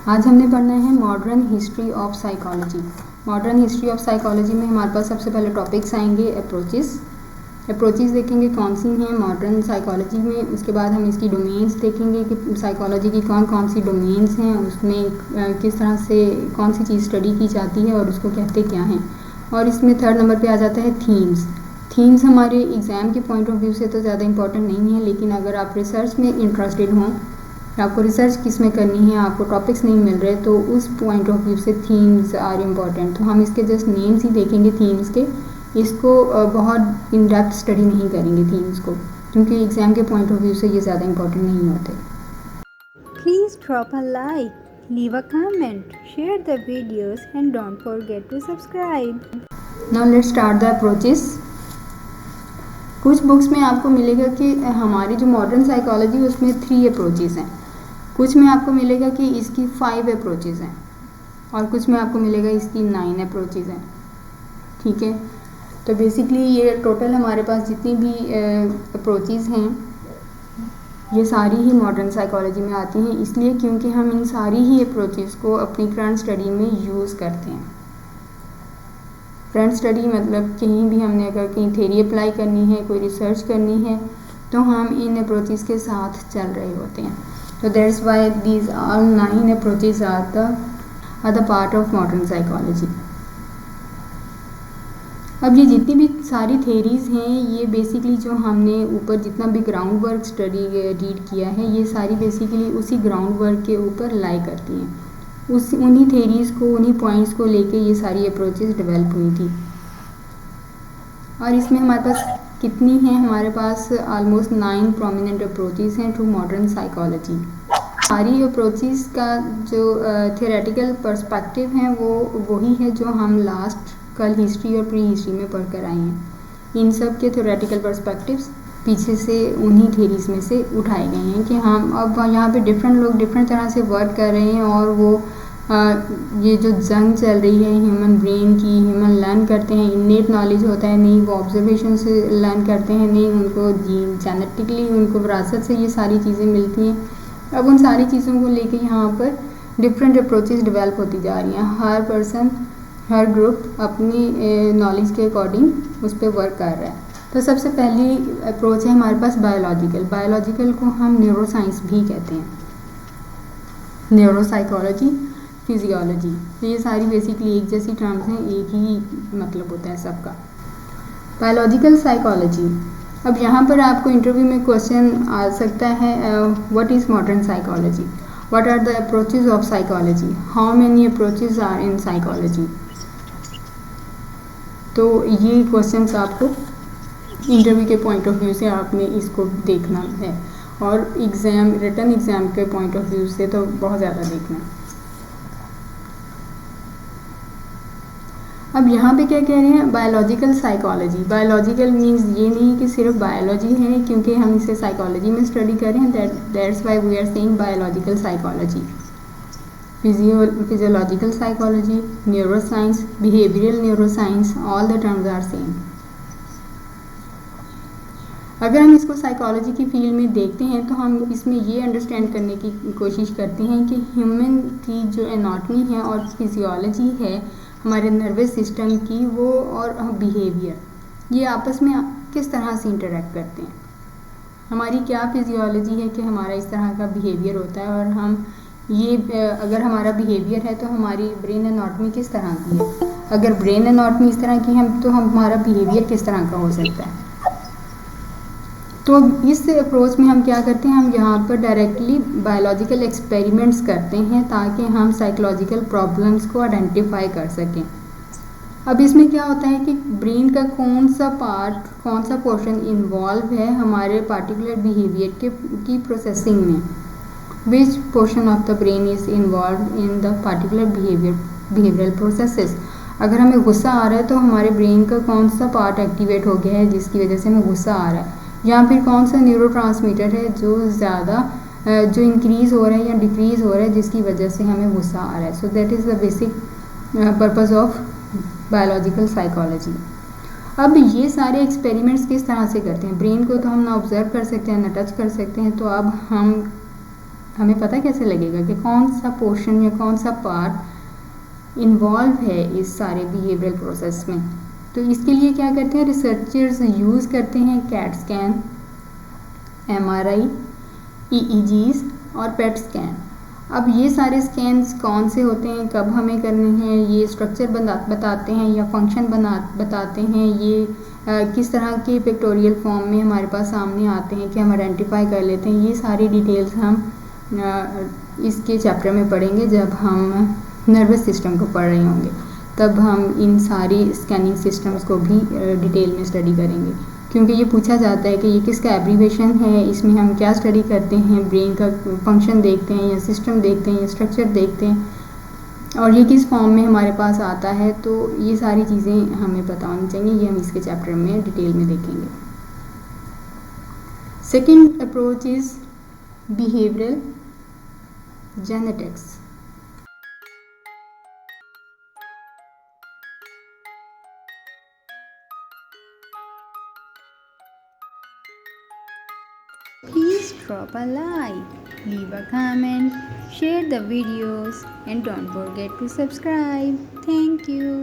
आज हमने पढ़ना है modern history of psychology. Modern history of psychology में हमारे पास सबसे पहले टॉपिक्स आएंगे अप्रोचेस देखेंगे कौन सी हैं मॉडर्न साइकोलॉजी में। उसके बाद हम इसकी डोमेन्स देखेंगे कि साइकोलॉजी की कौन कौन सी डोमेन्स हैं, उसमें किस तरह से कौन सी चीज़ स्टडी की जाती है और उसको कहते क्या हैं। और इसमें थर्ड नंबर पे आ जाता है थीम्स हमारे एग्ज़ाम के पॉइंट ऑफ व्यू से तो ज़्यादा इंपॉर्टेंट नहीं है, लेकिन अगर आप रिसर्च में इंटरेस्टेड हों, आपको रिसर्च किस में करनी है, आपको टॉपिक्स नहीं मिल रहे, तो उस पॉइंट ऑफ व्यू से थीम्स आर इम्पॉर्टेंट। तो हम इसके जस्ट नेम्स ही देखेंगे थीम्स के, इसको बहुत इन डेप्थ स्टडी नहीं करेंगे थीम्स को, क्योंकि एग्ज़ाम के पॉइंट ऑफ व्यू से ये ज़्यादा इंपॉर्टेंट नहीं होते। Please drop a like, leave a comment, share the videos and don't forget to subscribe. Now let's start the approaches. कुछ बुक्स में आपको मिलेगा कि हमारी जो मॉडर्न साइकोलॉजी है उसमें 3 अप्रोचेस हैं, कुछ में आपको मिलेगा कि इसकी 5 अप्रोचेस हैं और कुछ में आपको मिलेगा इसकी 9 अप्रोचेस हैं। ठीक है, तो बेसिकली ये टोटल हमारे पास जितनी भी अप्रोचेस हैं ये सारी ही मॉडर्न साइकोलॉजी में आती हैं, इसलिए क्योंकि हम इन सारी ही अप्रोचेस को अपनी करंट स्टडी में यूज़ करते हैं। करंट स्टडी मतलब कहीं भी हमने अगर कहीं थ्योरी अप्लाई करनी है, कोई रिसर्च करनी है, तो हम इन अप्रोचेस के साथ चल रहे होते हैं। तो that's why these all 9 approaches are the part of modern psychology. अब ये जितनी भी सारी थेरीज़ हैं, ये बेसिकली जो हमने ऊपर जितना भी ग्राउंड वर्क स्टडी रीड किया है, ये सारी बेसिकली उसी ग्राउंड वर्क के ऊपर लाई करती हैं। उन्हीं थेरीज़ को, उन्हीं पॉइंट्स को लेके ये सारी अप्रोचेस डेवलप हुई थी। और इसमें हमारे पास कितनी हैं, हमारे पास ऑलमोस्ट 9 प्रोमिनेंट अप्रोचेस हैं टू मॉडर्न साइकोलॉजी। सारी अप्रोचेस का जो थियोरेटिकल पर्सपेक्टिव हैं वो वही है जो हम लास्ट कल हिस्ट्री और प्री हिस्ट्री में पढ़ कर आए हैं। इन सब के थ्योरेटिकल पर्सपेक्टिव्स पीछे से उन्हीं थेरीज में से उठाए गए हैं कि हम अब यहाँ पे डिफरेंट लोग डिफरेंट तरह से वर्क कर रहे हैं और वो ये जो जंग चल रही है ह्यूमन ब्रेन की, ह्यूमन लर्न करते हैं, इन्नेट नॉलेज होता है, नहीं वो ऑब्जर्वेशन से लर्न करते हैं, नहीं उनको जीन जेनेटिकली उनको विरासत से ये सारी चीज़ें मिलती हैं। अब उन सारी चीज़ों को लेके यहाँ पर डिफरेंट अप्रोचेस डेवलप होती जा रही हैं। हर पर्सन, हर ग्रुप अपनी नॉलेज के अकॉर्डिंग उस पर वर्क कर रहा है। तो सबसे पहली अप्रोच है हमारे पास बायोलॉजिकल को हम न्यूरोसाइंस भी कहते हैं, न्यूरोसाइकोलॉजी, फिजियोलॉजी। तो ये सारी बेसिकली एक जैसी टर्म्स हैं, एक ही मतलब होता है सबका। बायोलॉजिकल साइकोलॉजी, अब यहाँ पर आपको इंटरव्यू में क्वेश्चन आ सकता है, what is modern psychology, what are the approaches of psychology, how many approaches are in psychology. तो ये क्वेश्चंस आपको इंटरव्यू के पॉइंट ऑफ व्यू से आपने इसको देखना है, और एग्ज़ाम रिटन एग्ज़ाम के पॉइंट ऑफ व्यू से तो बहुत ज़्यादा देखना है। अब यहाँ पे क्या कह रहे हैं, बायोलॉजिकल साइकोलॉजी। बायोलॉजिकल मीन्स ये नहीं कि सिर्फ बायोलॉजी है, क्योंकि हम इसे साइकोलॉजी में स्टडी कर रहे हैं, that's why we are saying biological psychology. Physiological psychology, neuroscience, behavioural neuroscience, all the terms are same. अगर हम इसको साइकोलॉजी की फील्ड में देखते हैं तो हम इसमें ये अंडरस्टैंड करने की कोशिश करते हैं कि ह्यूमन की जो एनाटॉमी है और फिजियोलॉजी है हमारे नर्वस सिस्टम की, वो और बिहेवियर ये आपस में किस तरह से इंटरेक्ट करते हैं। हमारी क्या फिजियोलॉजी है कि हमारा इस तरह का बिहेवियर होता है, और हम ये अगर हमारा बिहेवियर है तो हमारी ब्रेन एनाटॉमी किस तरह की है। अगर ब्रेन एनाटॉमी इस तरह की है तो हमारा बिहेवियर किस तरह का हो सकता है। तो इस अप्रोच में हम क्या करते हैं, हम यहाँ पर डायरेक्टली बायोलॉजिकल एक्सपेरिमेंट्स करते हैं ताकि हम साइकोलॉजिकल प्रॉब्लम्स को आइडेंटिफाई कर सकें। अब इसमें क्या होता है कि ब्रेन का कौन सा पार्ट, कौन सा पोर्शन इन्वॉल्व है हमारे पार्टिकुलर बिहेवियर की प्रोसेसिंग में, which portion of the brain is involve in the particular behavioural processes. अगर हमें गुस्सा आ रहा है तो हमारे ब्रेन का कौन सा पार्ट एक्टिवेट हो गया है जिसकी वजह से हमें गुस्सा आ रहा है, या फिर कौन सा न्यूरोट्रांसमीटर है जो ज़्यादा जो इंक्रीज़ हो रहा है या डिक्रीज़ हो रहा है जिसकी वजह से हमें गुस्सा आ रहा है। So that is the basic purpose of biological psychology. अब ये सारे एक्सपेरिमेंट्स किस तरह से करते हैं, ब्रेन को तो हम ना ऑब्जर्व कर सकते हैं ना टच कर सकते हैं, तो अब हम हमें पता कैसे लगेगा कि कौन सा पोर्शन या कौन सा पार्ट इन्वॉल्व है इस सारे बिहेवियरल प्रोसेस में। तो इसके लिए क्या करते हैं, रिसर्चर्स यूज़ करते हैं कैट स्कैन, MRI, EEGs और पेट स्कैन। अब ये सारे स्कैन्स कौन से होते हैं, कब हमें करने हैं, ये स्ट्रक्चर बताते हैं या फंक्शन बताते हैं, ये किस तरह के पिक्टोरियल फॉर्म में हमारे पास सामने आते हैं कि हम आइडेंटिफाई कर लेते हैं। ये सारी डिटेल्स हम इसके चैप्टर में पढ़ेंगे जब हम नर्वस सिस्टम को पढ़ रहे होंगे, तब हम इन सारी स्कैनिंग सिस्टम्स को भी डिटेल में स्टडी करेंगे, क्योंकि ये पूछा जाता है कि ये किसका एब्रीवेशन है, इसमें हम क्या स्टडी करते हैं, ब्रेन का फंक्शन देखते हैं या सिस्टम देखते हैं या स्ट्रक्चर देखते हैं, और ये किस फॉर्म में हमारे पास आता है। तो ये सारी चीज़ें हमें पता होनी चाहिए, ये हम इसके चैप्टर में डिटेल में देखेंगे। Second approach is behavioural genetics. Please drop a like, leave a comment, share the videos and don't forget to subscribe. Thank you.